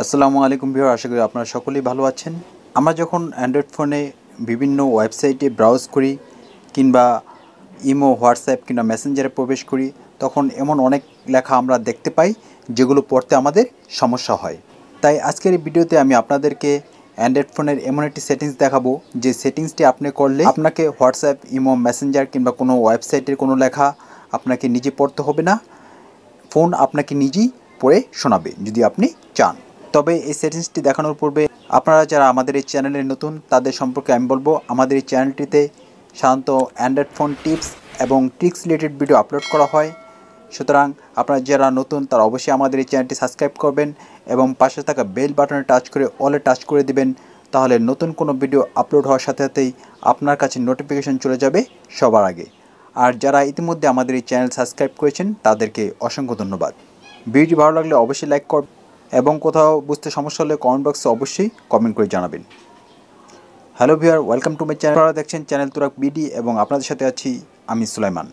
আসসালামু আলাইকুম ভিউয়ার, আশা করি আপনারা সকলেই ভালো আছেন। আমরা যখন অ্যান্ড্রয়েড ফোনে বিভিন্ন ওয়েবসাইটে ব্রাউজ করি কিংবা ইমো, হোয়াটসঅ্যাপ কিংবা মেসেঞ্জারে প্রবেশ করি, তখন এমন অনেক লেখা আমরা দেখতে পাই যেগুলো পড়তে আমাদের সমস্যা হয়। তাই আজকের এই ভিডিওতে আমি আপনাদেরকে অ্যান্ড্রয়েড ফোনের এমন একটি সেটিংস দেখাবো যে সেটিংসটি আপনি করলে আপনাকে হোয়াটসঅ্যাপ, ইমো, মেসেঞ্জার কিংবা কোনো ওয়েবসাইটের কোনো লেখা আপনাকে নিজে পড়তে হবে না, ফোন আপনাকে নিজেই পড়ে শোনাবে যদি আপনি চান। তবে এই সেটিংসটি দেখানোর পূর্বে আপনারা যারা আমাদের এই চ্যানেলে নতুন তাদের সম্পর্কে আমি বলবো, আমাদের এই চ্যানেলটিতে সাধারণত অ্যান্ড্রয়েড ফোন টিপস এবং ট্রিক্স রিলেটেড ভিডিও আপলোড করা হয়। সুতরাং আপনারা যারা নতুন তারা অবশ্যই আমাদের এই চ্যানেলটি সাবস্ক্রাইব করবেন এবং পাশে থাকা বেল বাটনে টাচ করে অলে টাচ করে দিবেন। তাহলে নতুন কোনো ভিডিও আপলোড হওয়ার সাথে সাথেই আপনার কাছে নোটিফিকেশন চলে যাবে সবার আগে। আর যারা ইতিমধ্যে আমাদের এই চ্যানেল সাবস্ক্রাইব করেছেন তাদেরকে অসংখ্য ধন্যবাদ। ভিডিওটি ভালো লাগলে অবশ্যই লাইক করবেন এবং কোথাও বুঝতে সমস্যা হলে কমেন্ট বক্সে অবশ্যই কমেন্ট করে জানাবেন। Hello viewer, welcome to my channel. আপনারা দেখছেন চ্যানেল তুরাক বিডি এবং আপনাদের সাথে আছি আমি সুলাইমান।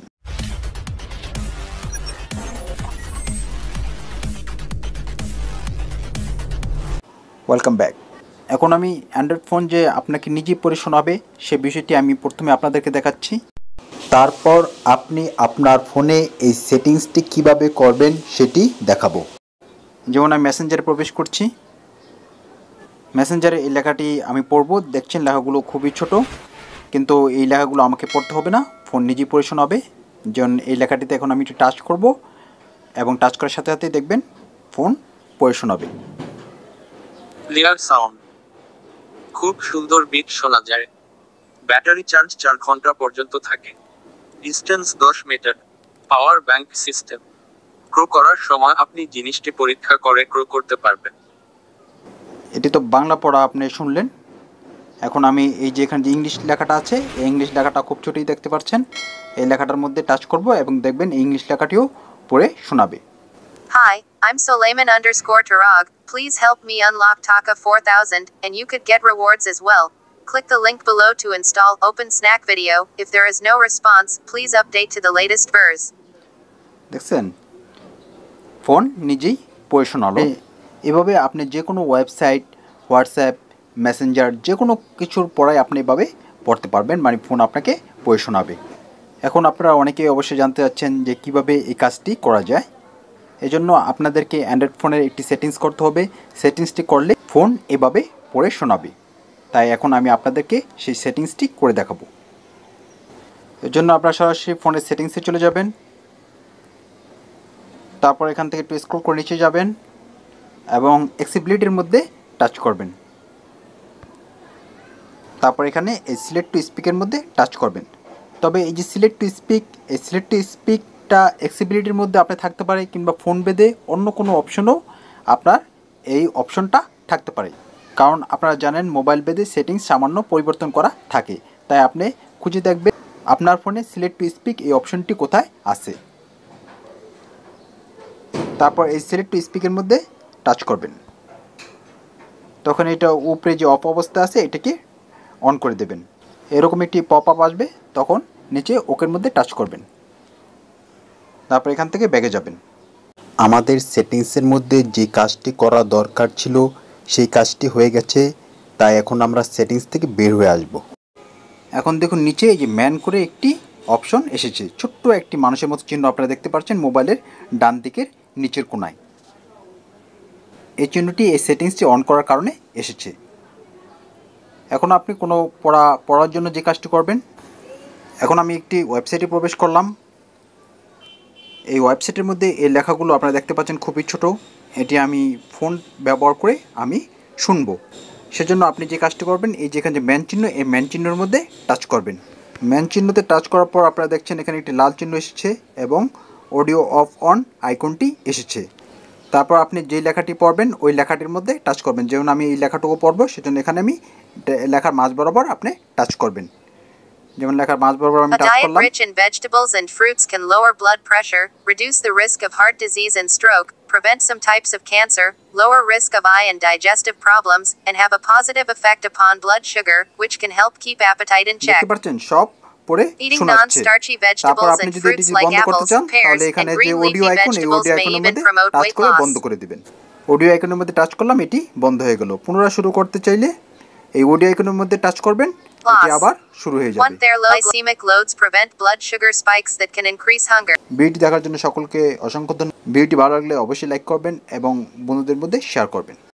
Welcome back. এখন আমি অ্যান্ড্রয়েড ফোন যে আপনাকে নিজেই পড়ে শোনাবে সে বিষয়টি আমি প্রথমে আপনাদেরকে দেখাচ্ছি। তারপর আপনি আপনার ফোনে এই সেটিংসটি কিভাবে করবেন সেটি দেখাবো। যেমন আমি মেসেঞ্জারে প্রবেশ করছি, মেসেঞ্জারে এই লেখাটি আমি পড়ব। দেখছেন লেখাগুলো খুবই ছোট, কিন্তু এই লেখাগুলো আমাকে পড়তে হবে না, ফোন নিজেই পড়ে শোনাবে। যেমন এই লেখাটিতে এখন আমি একটু টাচ করব এবং টাচ করার সাথে সাথেই দেখবেন ফোন পড়ে শোনাবে। ক্লিয়ার সাউন্ড, খুব সুন্দর বিট শোনা যায়। ব্যাটারি চার্জ 4 ঘন্টা পর্যন্ত থাকে। Distance 10 metre. Power bank system. ক্রো করার সময় আপনি জিনিসটি পরীক্ষা করে ক্রো করতে পারবেন। এটি তো বাংলা পড়া আপনি শুনলেন। এখন আমি এই যে এখানে যে ইংলিশ লেখাটা আছে, এই ইংলিশ লেখাটা খুব ছোটই দেখতে পাচ্ছেন। এই লেখাটার মধ্যে টাচ করব এবং দেখবেন এই ইংলিশ লেখাটিও পড়ে শোনাবে। Hi, I'm Suleiman_Tarag. Please help me unlock Taka 4000, and you could get rewards as well. Click the link below to install Open Snack Video. If there is no response, please update to the latest version. দেখছেন phone নিজেই পড়ে শোনালো। এভাবে আপনি যে কোনো website, WhatsApp, Messenger যে কোনো কিছুর পড়াই আপনি এভাবে পড়তে পারবেন, মানে ফোন আপনাকে পড়ে শোনাবে। এখন আপনারা অনেকেই অবশ্যই জানতে চাচ্ছেন যে কিভাবে এই কাজটি করা যায়। এজন্য আপনাদেরকে অ্যান্ড্রয়েড ফোনের একটি সেটিংস করতে হবে। সেটিংসটি করলে ফোন এভাবে পড়ে শোনাবে। তাই এখন আমি আপনাদেরকে সেই সেটিংসটি করে দেখাবো। এর জন্য আপনারা সরাসরি ফোনের সেটিংসে চলে যাবেন। তারপর এখান থেকে একটু স্ক্রল করে নিচে যাবেন এবং অ্যাক্সেসিবিলিটির মধ্যে টাচ করবেন। তারপর এখানে এই সিলেক্ট টু স্পিকের মধ্যে টাচ করবেন। তবে এই যে সিলেক্ট টু স্পিক, এই সিলেক্ট টু স্পিকটা অ্যাক্সেসিবিলিটির মধ্যে আপনি থাকতে পারে কিংবা ফোন বেঁধে অন্য কোনো অপশনও আপনার এই অপশনটা থাকতে পারে। কারণ আপনারা জানেন মোবাইল বেঁধে সেটিংস সামান্য পরিবর্তন করা থাকে। তাই আপনি খুঁজে দেখবেন আপনার ফোনে সিলেক্ট টু স্পিক এই অপশনটি কোথায় আছে। তারপর এই সিলেক্ট টু স্পিকের মধ্যে টাচ করবেন। তখন এটা উপরে যে অফ অবস্থা আছে এটাকে অন করে দেবেন। এরকম একটি পপ আপ আসবে, তখন নিচে ওকের মধ্যে টাচ করবেন। তারপর এখান থেকে ব্যাগে যাবেন। আমাদের সেটিংসের মধ্যে যে কাজটি করা দরকার ছিল সেই কাজটি হয়ে গেছে। তাই এখন আমরা সেটিংস থেকে বের হয়ে আসব। এখন দেখুন নিচে এই যে ম্যান করে একটি অপশন এসেছে, ছোট্ট একটি মানুষের মতো চিহ্ন আপনারা দেখতে পাচ্ছেন মোবাইলের ডান দিকের নিচের কোণায়। এই চিহ্নটি এই সেটিংসটি অন করার কারণে এসেছে। এখন আপনি কোনো পড়ার জন্য যে কাজটি করবেন, এখন আমি একটি ওয়েবসাইটে প্রবেশ করলাম। এই ওয়েবসাইটের মধ্যে এই লেখাগুলো আপনারা দেখতে পাচ্ছেন খুবই ছোট। এটি আমি ফোন ব্যবহার করে আমি শুনবো। সেজন্য আপনি যে কাজটি করবেন, এই যেখানে যে ম্যান চিহ্ন, এই ম্যান চিহ্নের মধ্যে টাচ করবেন। ম্যান চিহ্নতে টাচ করার পর আপনারা দেখছেন এখানে একটি লাল চিহ্ন এসেছে এবং অডিও অফ অন আইকনটি এসেছে। তারপর আপনি যেই লেখাটি পড়বেন ওই লেখাটির মধ্যে টাচ করবেন। যেমন আমি এই লেখাটুকু পড়বো, সেজন্য এখানে আমি লেখার মাঝ বরাবর আপনি টাচ করবেন। যেমন লেখার মাঝ বরাবর আমি টাচ করলাম। A diet rich in vegetables and fruits can lower blood pressure, reduce the risk of heart disease and stroke, prevent some types of cancer, lower risk of eye and digestive problems, and have a positive effect upon blood sugar, which can help keep appetite in check. দেখতে পাচ্ছেন সব পড়ে শোনাচ্ছে। তারপর আপনি যদি এটি বন্ধ করতে চান তাহলে এখানে যে অডিও আইকন, এই অডিও আইকনের মধ্যে টাচ করে বন্ধ করে দিবেন। অডিও আইকনের মধ্যে টাচ করলাম, এটি বন্ধ হয়ে গেল। পুনরায় শুরু করতে চাইলে এই অডিও আইকনের মধ্যে টাচ করবেন, এটি আবার শুরু হয়ে যাবে। 1. Their low glycemic loads prevent blood sugar spikes that can increase hunger. ভিডিওটি দেখার জন্য সকলকে অসংখ্য ধন্যবাদ। ভিডিওটি ভালো লাগলে অবশ্যই লাইক করবেন এবং বন্ধুদের মধ্যে শেয়ার করবেন।